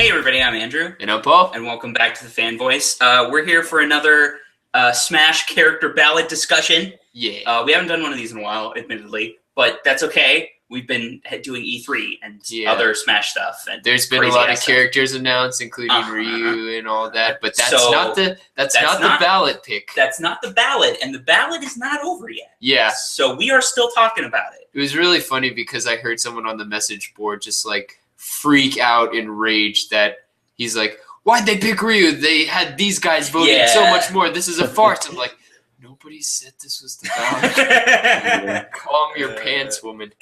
Hey everybody, I'm Andrew. And I'm Paul. And welcome back to the Fan Voice. We're here for another Smash character ballot discussion. Yeah. We haven't done one of these in a while, admittedly, but that's okay. We've been doing E3 and other Smash stuff. And there's been a lot of characters announced, including Ryu and all that, but that's not the ballot pick. That's not the ballot, and the ballot is not over yet. Yeah. So we are still talking about it. It was really funny because I heard someone on the message board just like freak out in rage that he's like, why'd they pick Ryu? They had these guys voting so much more. This is a farce. I'm like, nobody said this was the ballot. Calm your pants, woman.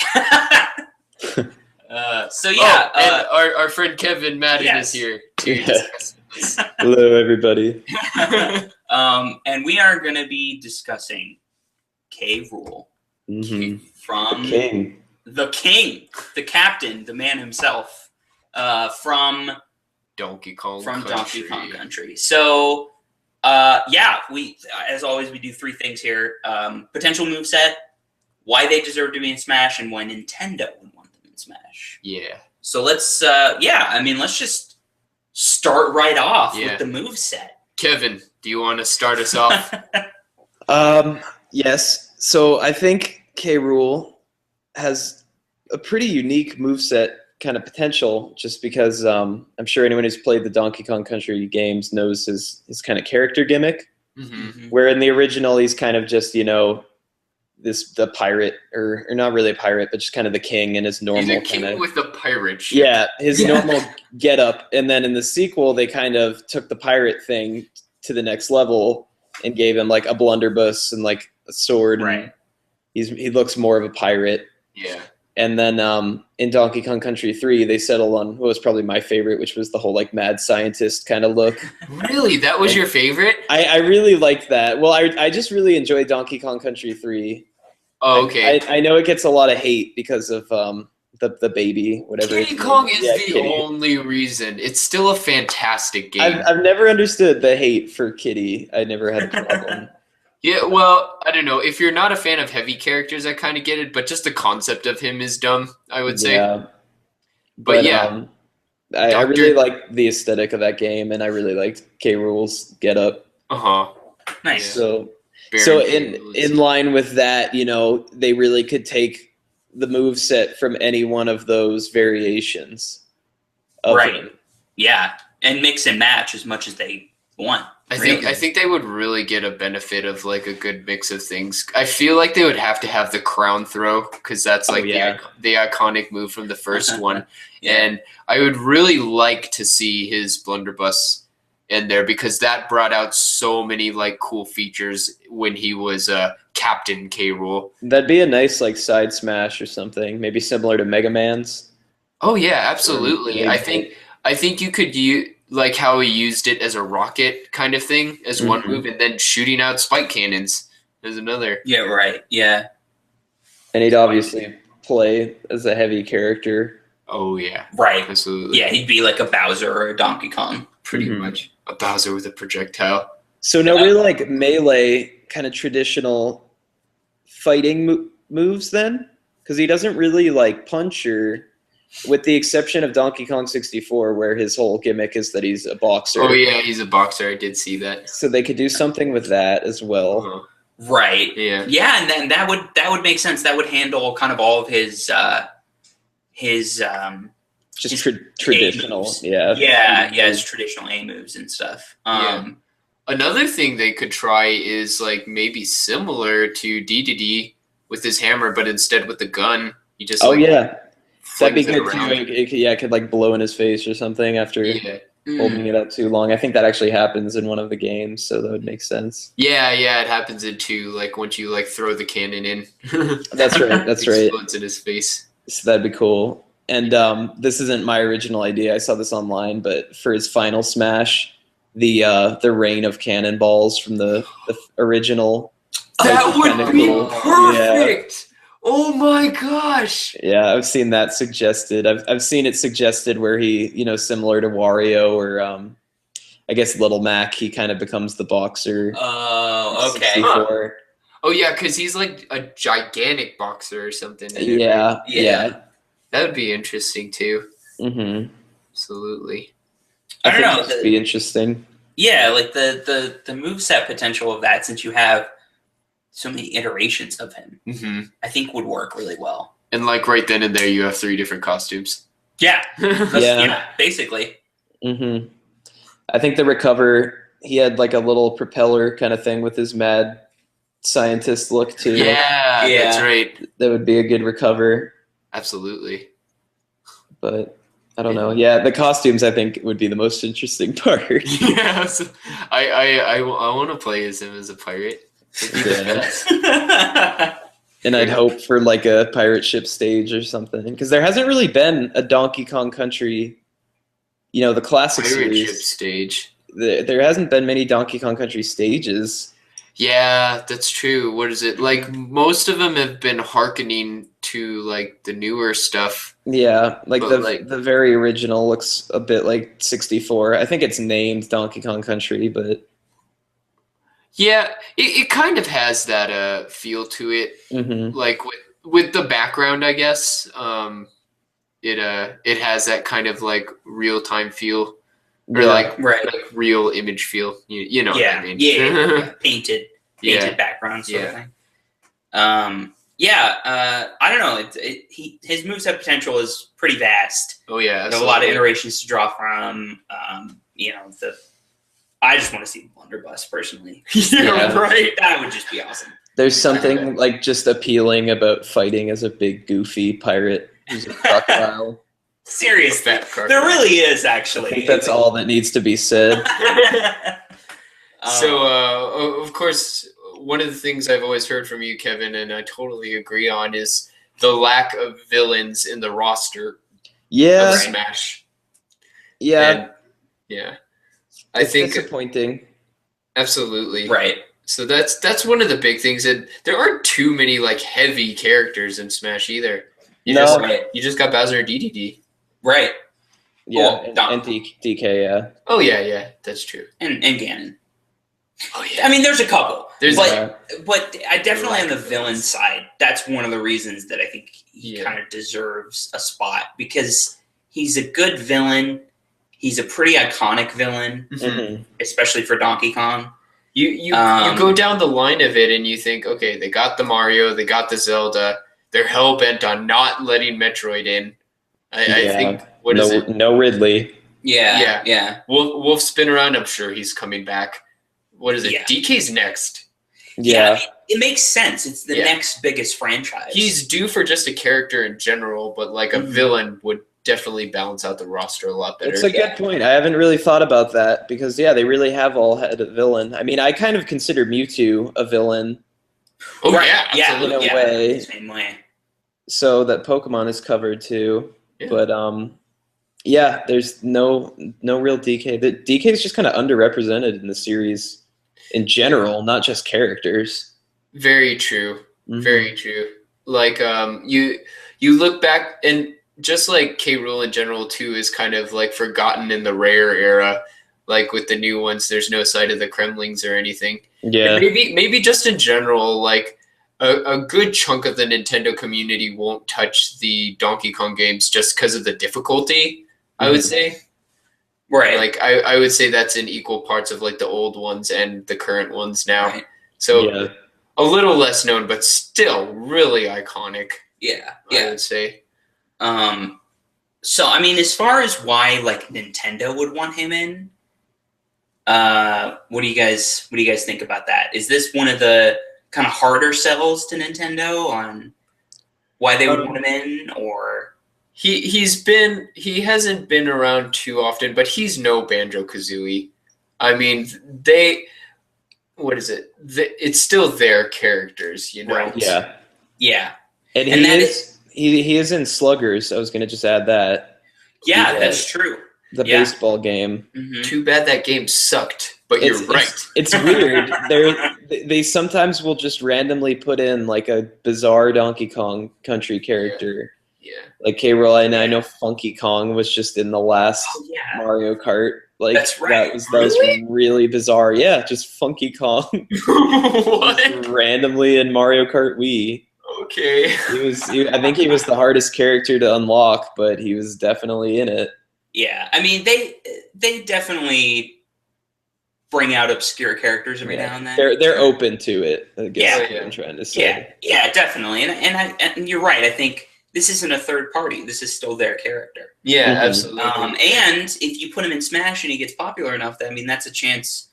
And our friend Kevin Madden is here to discuss this. Hello, everybody. And we are going to be discussing Rool from the king, the captain, the man himself, from Donkey Kong Country. So, we, as always, we do three things here. Potential moveset, why they deserve to be in Smash, and why Nintendo would want them in Smash. Yeah. So let's, let's just start right off with the moveset. Kevin, do you want to start us off? Yes. So I think Rool has a pretty unique moveset kind of potential, just because I'm sure anyone who's played the Donkey Kong Country games knows his kind of character gimmick. Mm-hmm. Where in the original he's kind of just, the pirate, or not really a pirate, but just kind of the king in his normal He's a king with a pirate ship. Yeah, his normal getup. And then in the sequel, they kind of took the pirate thing to the next level and gave him like a blunderbuss and like a sword. Right. He looks more of a pirate. Yeah. And then in Donkey Kong Country 3, they settled on what was probably my favorite, which was the whole like mad scientist kind of look. Really? That was your favorite? I really liked that. Well, I just really enjoyed Donkey Kong Country 3. Oh, okay. I know it gets a lot of hate because of the baby, whatever. Diddy Kong is the only reason. It's still a fantastic game. I've never understood the hate for Kitty. I never had a problem. Yeah, well, I don't know. If you're not a fan of heavy characters, I kind of get it, but just the concept of him is dumb, I would say. Yeah. But yeah. I really liked the aesthetic of that game, and I really liked Rool's getup. Uh-huh. Nice. So in line with that, they really could take the moveset from any one of those variations of him. Yeah, and mix and match as much as they want. I think they would really get a benefit of like a good mix of things. I feel like they would have to have the crown throw, because that's like the iconic move from the first one. Yeah. And I would really like to see his blunderbuss in there, because that brought out so many like cool features when he was Captain Rool. That'd be a nice like side smash or something, maybe similar to Mega Man's. Oh yeah, absolutely. I think you could use like how he used it as a rocket kind of thing as one move, and then shooting out spike cannons as another. Yeah, right. Yeah. And he'd obviously play as a heavy character. Oh yeah. Right. Absolutely. Yeah, he'd be like a Bowser or a Donkey Kong. Pretty much. A Bowser with a projectile. So no really like melee kind of traditional fighting moves then? Because he doesn't really like punch, or with the exception of Donkey Kong 64, where his whole gimmick is that he's a boxer. Oh yeah, he's a boxer. I did see that. So they could do something with that as well. Uh-huh. Right. Yeah. Yeah, and then that would make sense. That would handle kind of all of his traditional. His traditional A moves and stuff. Another thing they could try is like maybe similar to DDD with his hammer, but instead with the gun, you just that'd be good too. It could like blow in his face or something after holding it up too long. I think that actually happens in one of the games, so that would make sense. Yeah, it happens in 2. Like once you like throw the cannon in. That's right. That's right. Explodes in his face. So that'd be cool. And this isn't my original idea. I saw this online, but for his final smash, the rain of cannonballs from the original. That would be perfect. Yeah. Oh my gosh! Yeah, I've seen that suggested. I've seen it suggested where he, similar to Wario or I guess Little Mac, he kind of becomes the boxer. Oh, okay. Huh. Oh yeah, because he's like a gigantic boxer or something. Yeah. That would be interesting too. Mm-hmm. Absolutely. I don't think know. that would be interesting. Yeah, like the moveset potential of that, since you have so many iterations of him, I think would work really well. And like right then and there, you have 3 different costumes. Yeah. Yeah. Basically. I think the Recover, he had like a little propeller kind of thing with his mad scientist look too. Yeah, that's right. That would be a good Recover. Absolutely. But I don't know. Yeah, the costumes I think would be the most interesting part. Yeah, so I want to play as him as a pirate. It'd be the best. And I'd hope for like a pirate ship stage or something, because there hasn't really been a Donkey Kong Country, the classic Pirate series. ship stage. There hasn't been many Donkey Kong Country stages. Yeah, that's true. What is it? Like most of them have been hearkening to like the newer stuff. Yeah, like But, the very original looks a bit like 64. I think it's named Donkey Kong Country, but yeah, it kind of has that feel to it. Like with the background, I guess. It has that kind of like real time feel, or like real image feel. You know what I mean? Yeah. Painted background sort of thing. I don't know. His moveset potential is pretty vast. Oh yeah, there's a lot of iterations to draw from. I just want to see Blunderbuss personally. Right. That would just be awesome. There's something like just appealing about fighting as a big goofy pirate who's a crocodile. Seriously, there really is actually. I think that's all that needs to be said. So, of course, one of the things I've always heard from you, Kevin, and I totally agree on, is the lack of villains in the roster of Smash. Yeah. And, I think disappointing. Absolutely. Right. So that's one of the big things. And there aren't too many like heavy characters in Smash either. You just got Bowser and DDD. Right. Yeah, and DK, yeah. Oh yeah, that's true. And Ganon. Oh yeah. I mean, there's a couple. But I definitely on the villain side, that's one of the reasons that I think he kind of deserves a spot, because he's a good villain. He's a pretty iconic villain, especially for Donkey Kong. You go down the line of it and you think, okay, they got the Mario, they got the Zelda. They're hell-bent on not letting Metroid in. I think, no Ridley. Yeah. Wolf spin around, I'm sure he's coming back. What is it? Yeah. DK's next. Yeah. I mean, it makes sense. It's the next biggest franchise. He's due for just a character in general, but like a villain would definitely balance out the roster a lot better. It's a good point. I haven't really thought about that, because they really have all had a villain. I mean, I kind of consider Mewtwo a villain. Oh yeah, in a way. Same way. So that Pokemon is covered too. Yeah. But there's no real DK. The DK is just kind of underrepresented in the series in general, not just characters. Very true. Very true. Like you look back, and just like K. Rool in general too is kind of like forgotten in the Rare era. Like with the new ones, there's no sight of the Kremlings or anything. Yeah. And maybe just in general, like a good chunk of the Nintendo community won't touch the Donkey Kong games just because of the difficulty, I would say. Right. Like I would say that's in equal parts of like the old ones and the current ones now. Right. So a little less known, but still really iconic. Yeah. I would say. So I mean, as far as why like Nintendo would want him in, what do you guys think about that? Is this one of the kind of harder sells to Nintendo on why they would want him in, or he hasn't been around too often, but he's no Banjo-Kazooie. I mean, it's still their characters, you know? Right. Yeah. And he is in Sluggers. I was going to just add that. Yeah, that's true. The baseball game. Mm-hmm. Too bad that game sucked, but you're right. It's weird. They sometimes will just randomly put in like a bizarre Donkey Kong Country character. Yeah. Like K-Rool, and I know Funky Kong was just in the last Mario Kart. Like that's right. That was really bizarre. Yeah, just Funky Kong. What? Randomly in Mario Kart Wii. Okay. I think he was the hardest character to unlock, but he was definitely in it. Yeah, I mean they definitely bring out obscure characters every now and then. They're open to it. I guess Yeah. what I'm trying to say. Yeah, definitely. And you're right. I think this isn't a third party. This is still their character. Yeah, Mhm. absolutely. And if you put him in Smash and he gets popular enough, I mean, that's a chance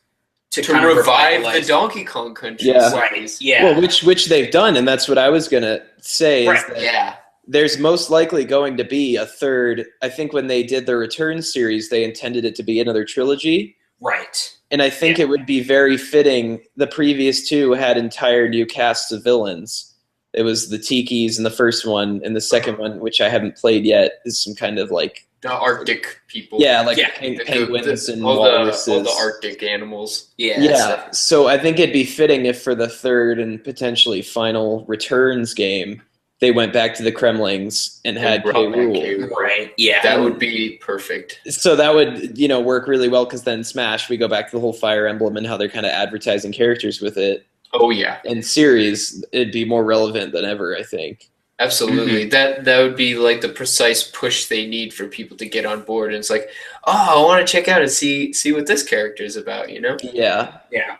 to to kind of revive the revitalize- Donkey Kong Country Yeah. series. Right. Yeah. Well, which they've done, and that's what I was gonna say. Right. Is that Yeah. there's most likely going to be a third. I think when they did the Return series, they intended it to be another trilogy. Right. And I think it would be very fitting. The previous two had entire new casts of villains. It was the Tikis in the first one, and the second one, which I haven't played yet, is some kind of like The Arctic people. penguins and all walruses. all the Arctic animals. Yeah. Yeah, so I think it'd be fitting if for the third and potentially final Returns game, they went back to the Kremlings and had K. brought back Rool. K. Rool. Right. Yeah. That would be perfect. So that would, work really well because then Smash, we go back to the whole Fire Emblem and how they're kind of advertising characters with it. Oh yeah, In series, it'd be more relevant than ever, I think. absolutely. That would be like the precise push they need for people to get on board. And it's like, oh, I want to check out and see what this character is about. You know? Yeah. Yeah.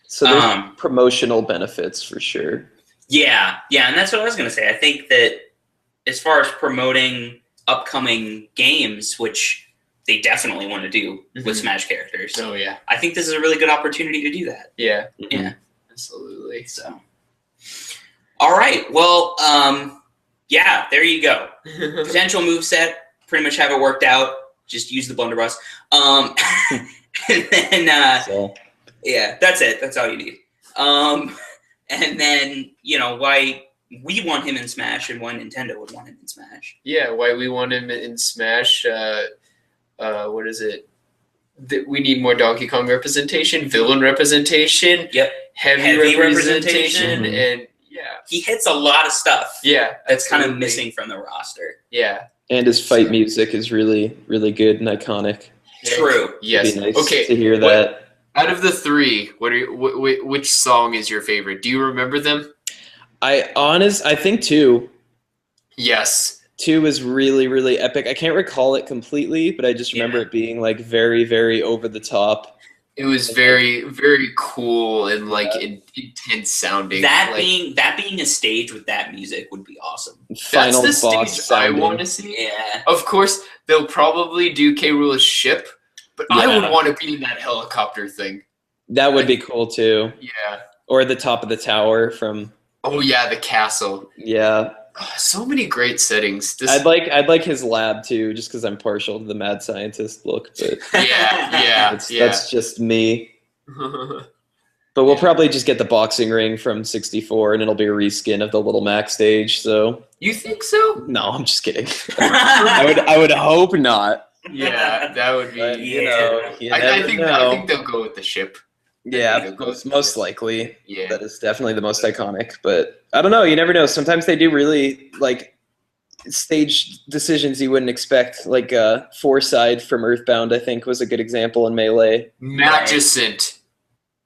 So there's promotional benefits for sure. Yeah, and that's what I was going to say. I think that as far as promoting upcoming games, which they definitely want to do with Smash characters, Oh yeah, I think this is a really good opportunity to do that. yeah, Yeah. absolutely. So, all right. Well, yeah, there you go. Potential moveset, pretty much have it worked out. Just use the blunderbuss. And then, So yeah, that's it. That's all you need. And then, why we want him in Smash and why Nintendo would want him in Smash. Yeah, why we want him in Smash? What is it? We need more Donkey Kong representation, villain representation, Yep. heavy representation. representation, and He hits a lot of stuff yeah, that's kind of absolutely. missing from the roster. Yeah, and his fight music is really, really good and iconic. True. yes. It'd be nice Okay, to hear that. out of the three, which song is your favorite? Do you remember them? I think two. Yes. Two is really, really epic. I can't recall it completely, but I just remember it being like very, very over the top. It was very, very cool and like intense sounding. That like, being a stage with that music would be awesome. Final that's the boss stage I sounding. want to see. Yeah. Of course, they'll probably do K. Rool's ship, but I Yeah. would want to be in that helicopter thing. That would be cool too. Yeah. Or the top of the tower from Oh yeah, the castle. yeah. Oh, so many great settings. This, I'd like his lab too, just because I'm partial to the mad scientist look. But yeah. that's just me. But we'll probably just get the boxing ring from 64, and it'll be a reskin of the Little Mac stage. So You think so? no, I'm just kidding. I would hope not. Yeah, that would be. But, you I never think know. they'll go with the ship. Yeah, most likely. Yeah. That is definitely the most iconic. But I don't know. You never know. Sometimes they do really like stage decisions you wouldn't expect. Like Foreside from Earthbound, I think, was a good example in Melee. Magicent.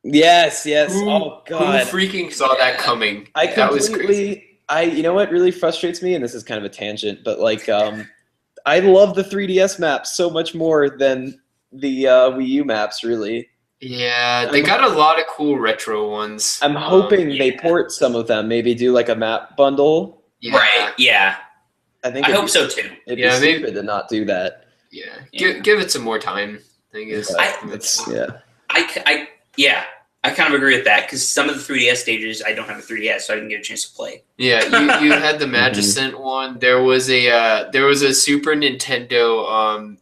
Yes. Who- Oh God. Who freaking saw that coming? I That was crazy. completely. You know what really frustrates me, and this is kind of a tangent, but like, I love the 3DS maps so much more than the Wii U maps. Really, Yeah, they got a lot of cool retro ones. I'm hoping they yeah. port some of them. Maybe do like a map bundle. Yeah, Right. Yeah. I think. I hope so too. It'd Yeah, be maybe- stupid to not do that. Yeah. Yeah. Give it some more time. I guess. I kind of agree with that because some of the 3DS stages I don't have a 3DS, so I didn't get a chance to play. Yeah, you had the Magicent one. There was a Super Nintendo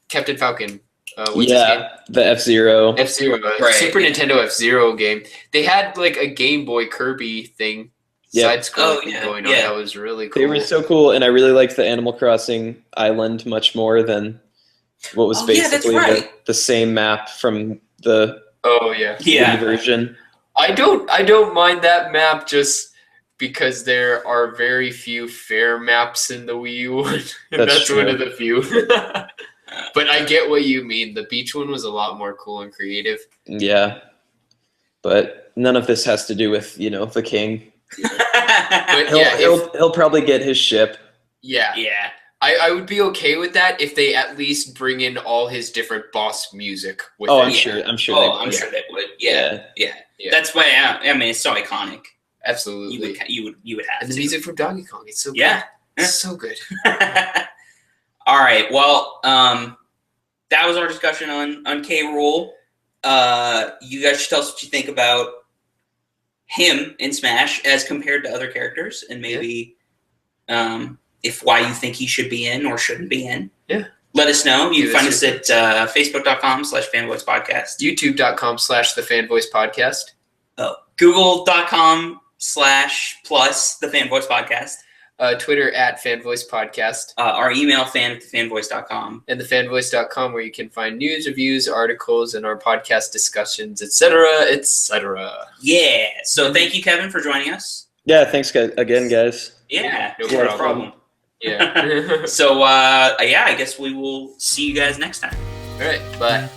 Captain Falcon. What's his name? The F-Zero. F-Zero. Right. Super Nintendo F-Zero game. They had like a Game Boy Kirby thing. Yep. Side-scrolling Oh, thing yeah, going on. yeah. That was really cool. They were so cool, and I really liked the Animal Crossing Island much more than what was Oh, yeah, that's basically right. the same map from the Oh yeah. Yeah. Wii version. I don't mind that map just because there are very few fair maps in the Wii U one. And That's that's one true. of the few. But I get what you mean. The beach one was a lot more cool and creative. Yeah, but none of this has to do with the king. But He'll, yeah, he'll probably get his ship. yeah. Yeah. I would be okay with that if they at least bring in all his different boss music with Oh, it. I'm sure. I'm sure. Oh, I'm sure they would. Yeah. That's why. I mean, it's so iconic. Absolutely. You would have And the to. music from Donkey Kong, it's so good. Yeah. It's so good. All right. Well, that was our discussion on K. Rool. You guys should tell us what you think about him in Smash as compared to other characters, and maybe if why you think he should be in or shouldn't be in. Yeah. Let us know. You can find us at facebook.com/fanvoicepodcast. youtube.com/thefanvoicepodcast. google.com/+thefanvoicepodcast. Twitter @fanvoicepodcast. Our email, fan@thefanvoice.com. And thefanvoice.com, where you can find news, reviews, articles, and our podcast discussions, etc., etc. Yeah. So thank you, Kevin, for joining us. Yeah, thanks again, guys. Yeah, no problem. Yeah. So, I guess we will see you guys next time. All right. Bye.